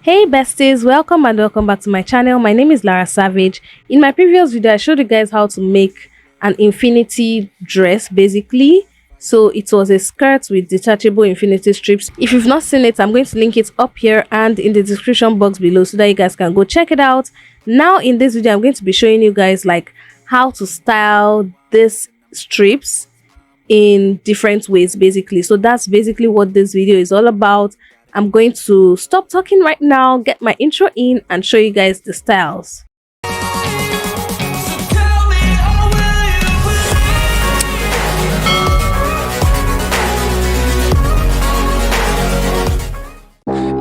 Hey besties, welcome and welcome back to my channel. My name is Lara Savage. In my previous video, I showed you guys how to make an infinity dress basically. So it was a skirt with detachable infinity strips. If you've not seen it, I'm going to link it up here and in the description box below so that you guys can go check it out. Now in this video, I'm going to be showing you guys like how to style these strips in different ways basically. So that's basically what this video is all about. I'm going to stop talking right now, get my intro in and show you guys the styles.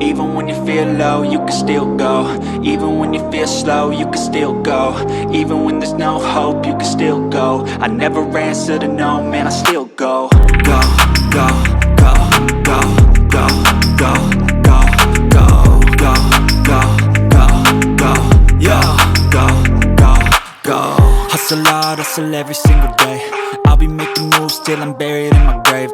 Even when you feel low, you can still go. Even when you feel slow, you can still go. Even when there's no hope, you can still go. I never answer to no, man, I still go. Go, go, go, go, go, go, go, go, go, go, go, go, go. Hustle hard, hustle every single day. I'll be making moves till I'm buried in my grave.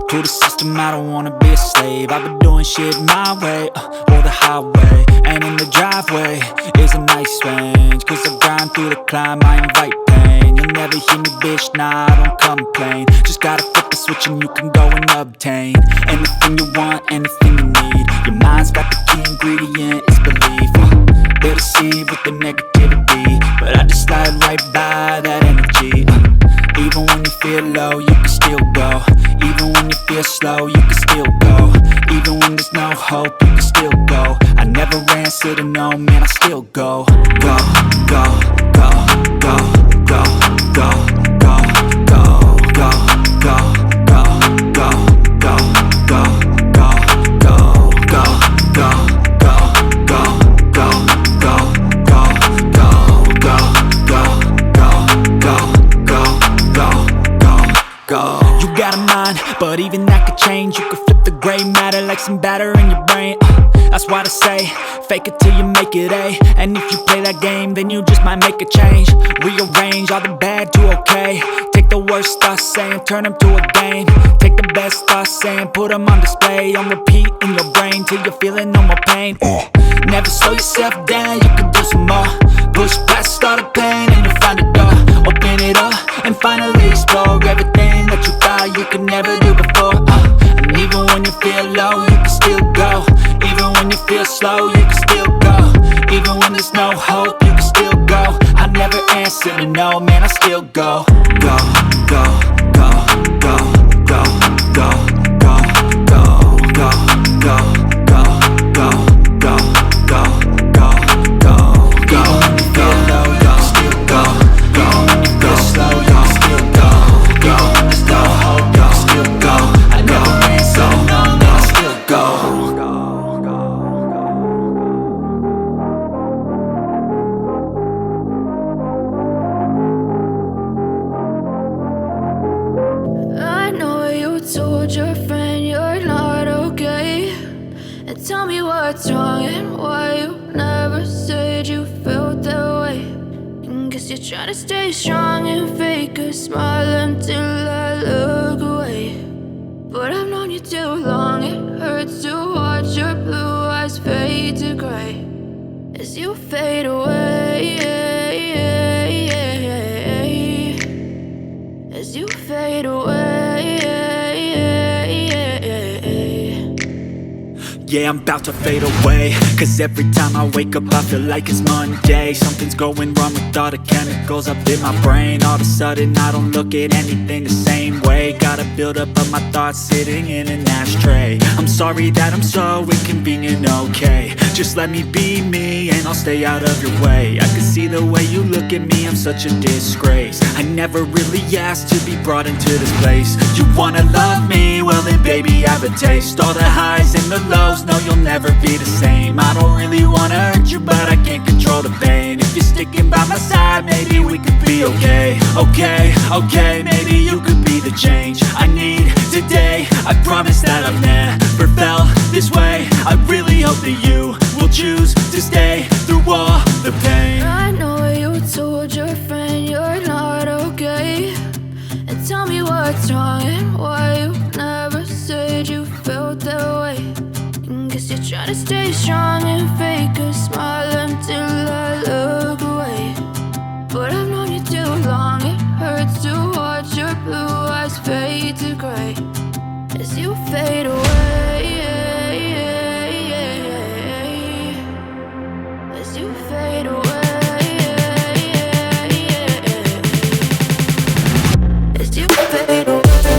To the system, I don't wanna be a slave. I've been doing shit my way, or the highway. And in the driveway is a nice range. Cause I grind through the climb, I invite pain. You'll never hear me, bitch, nah, I don't complain. Just gotta flip the switch and you can go and obtain anything you want, anything you need. Your mind's got the key ingredient, it's belief. They deceive with the negativity, but I just slide right by that energy. Even when you feel low, you can still go. Even when you feel slow, you can still go. Even when there's no hope, you can still go. I never answer to no, man, I still go. Go, go, go, go, go, go, go, go, go, go, go, go, go, go, go, go, go, go, go, go. You got a mind, but even that could change. You could flip the gray matter like some batter in your brain. That's why they say, fake it till you make it A. And if you play that game, then you just might make a change. Rearrange all the bad to okay. Take the worst thoughts saying, turn them to a game. Take the best thoughts saying, put them on display. On repeat in your brain till you're feeling no more pain. Never slow yourself down, you can do some more. Push past all the pain and you'll find a door. Open it up and finally explore everything that you thought you could never do before. And even when you feel low, you can still go. Even when you feel slow, you can still go. Even when there's no hope, you can still go. I never answer to no, man, I still go. Go, go, go, go, go, go, go, go, go, go, go, go, go, go, go, go, go. Even when you feel low, you can still go. Even when you feel slow, you can still go. Even when there's no hope, you can still go. I never answer to no, man, I still go. Told your friend you're not okay, and tell me what's wrong and why you never said you felt that way. And guess you're trying to stay strong and fake a smile until I look away. But I've known you too long, it hurts to watch your blue eyes fade to gray as you fade away, as you fade away. Yeah, I'm about to fade away. Cause every time I wake up I feel like it's Monday. Something's going wrong with all the chemicals up in my brain. All of a sudden I don't look at anything the same way. Got a buildup of my thoughts sitting in an ashtray. I'm sorry that I'm so inconvenient, okay. Just let me be me and I'll stay out of your way. I can see the way you look at me, I'm such a disgrace. I never really asked to be brought into this place. You wanna love me? Well then baby I have a taste. All the highs and the lows, no, you'll never be the same. I don't really wanna hurt you, but I can't control the pain. If you're sticking by my side, maybe we could be okay. Okay, okay, maybe you could be the change I need today. I promise that I've never felt this way. I really hope that you will choose to stay through all the pain. I know you told your friend you're not okay, and tell me what's wrong and why you never said you felt that way. And guess you're trying to stay strong and fake a smile until I look away. But I've known you too long, it hurts to watch your blue eyes fade to gray as you fade away. As you fade away. As you fade away.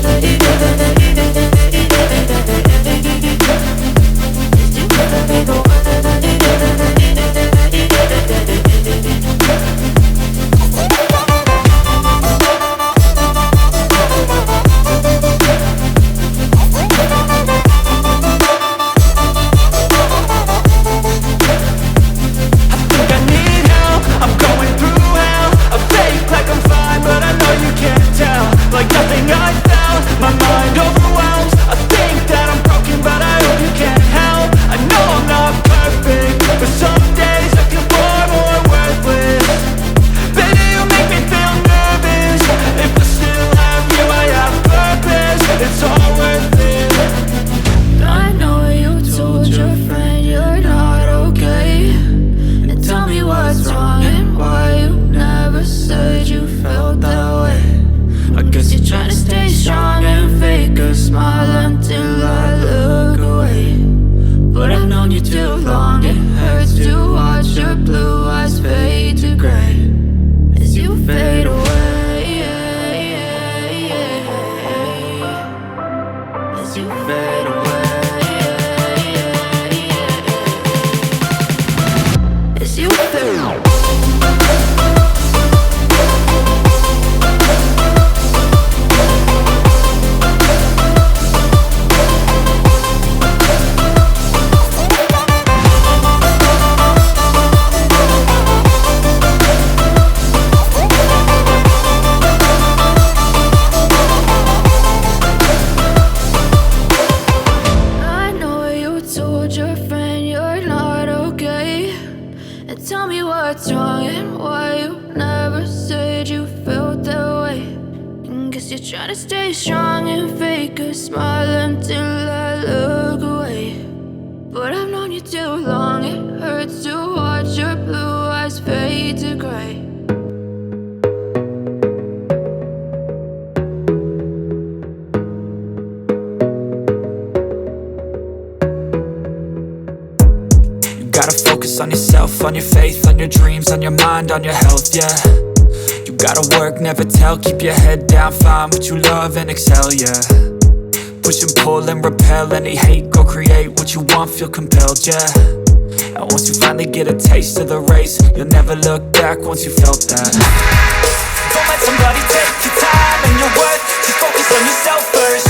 Gotta focus on yourself, on your faith, on your dreams, on your mind, on your health, yeah. You gotta work, never tell, keep your head down, find what you love and excel, yeah. Push and pull and repel any hate, go create what you want, feel compelled, yeah. And once you finally get a taste of the race, you'll never look back once you felt that. Don't let somebody take your time and your worth, just focus on yourself first.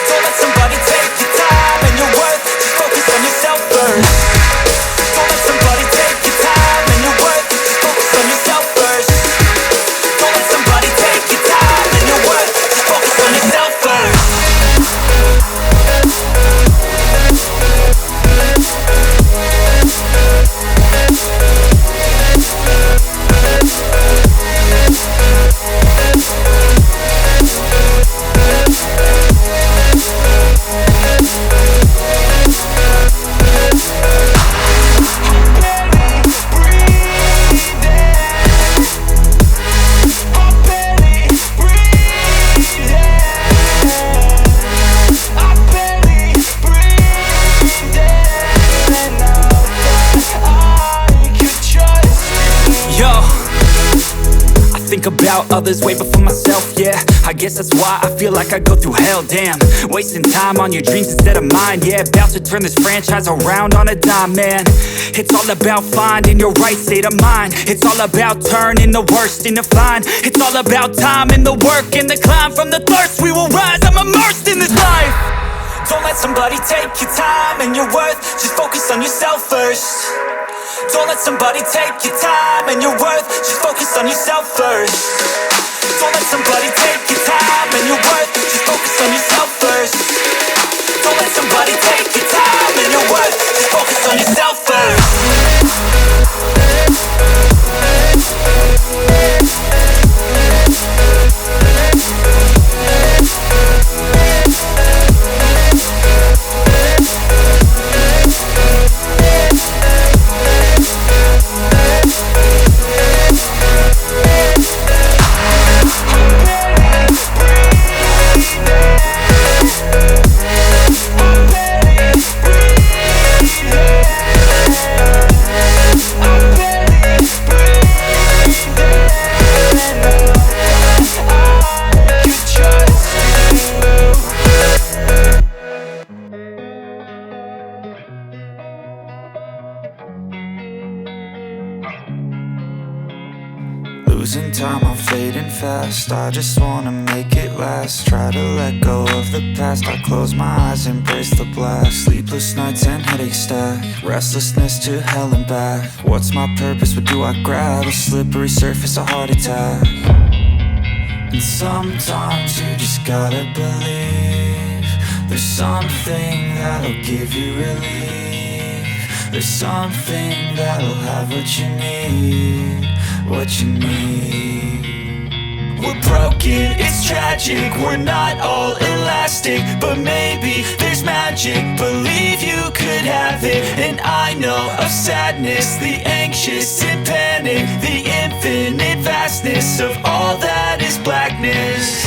Don't let somebody take your time and your worth, just focus on yourself first. Don't let somebody take your time and your worth, just focus on yourself first. Don't let somebody take your time and your worth, just focus on yourself first. Think about others way before myself, yeah. I guess that's why I feel like I go through hell, damn. Wasting time on your dreams instead of mine, yeah. About to turn this franchise around on a dime, man. It's all about finding your right state of mind. It's all about turning the worst into fine. It's all about time and the work and the climb. From the thirst we will rise, I'm immersed in this life. Don't let somebody take your time and your worth, just focus on yourself first. Don't let somebody take your time and your worth, just focus on yourself first. Don't let somebody take your time and your worth, just focus on yourself first. Don't let somebody take your time and your worth, just focus on yourself first. Losing time, I'm fading fast. I just wanna make it last. Try to let go of the past. I close my eyes, embrace the blast. Sleepless nights and headaches stack. Restlessness to hell and back. What's my purpose, what do I grab? A slippery surface, a heart attack. And sometimes you just gotta believe there's something that'll give you relief. There's something that'll have what you need, what you need. We're broken, it's tragic, we're not all elastic, but maybe there's magic, believe you could have it. And I know of sadness, the anxious and panic, the infinite vastness of all that is blackness.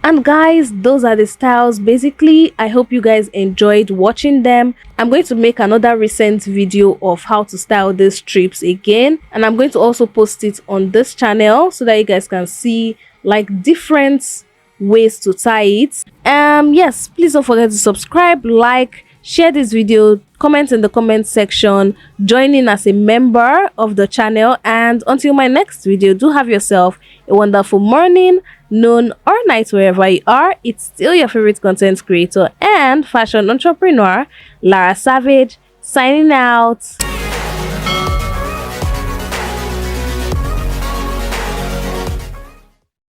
And guys, those are the styles. Basically, I hope you guys enjoyed watching them. I'm going to make another recent video of how to style these strips again, and I'm going to also post it on this channel so that you guys can see like different ways to tie it. Yes, please don't forget to subscribe, like, share this video, comment in the comment section, join in as a member of the channel, and until my next video, do have yourself a wonderful morning, noon, or night wherever you are. It's still your favorite content creator and fashion entrepreneur, Lara Savage, signing out.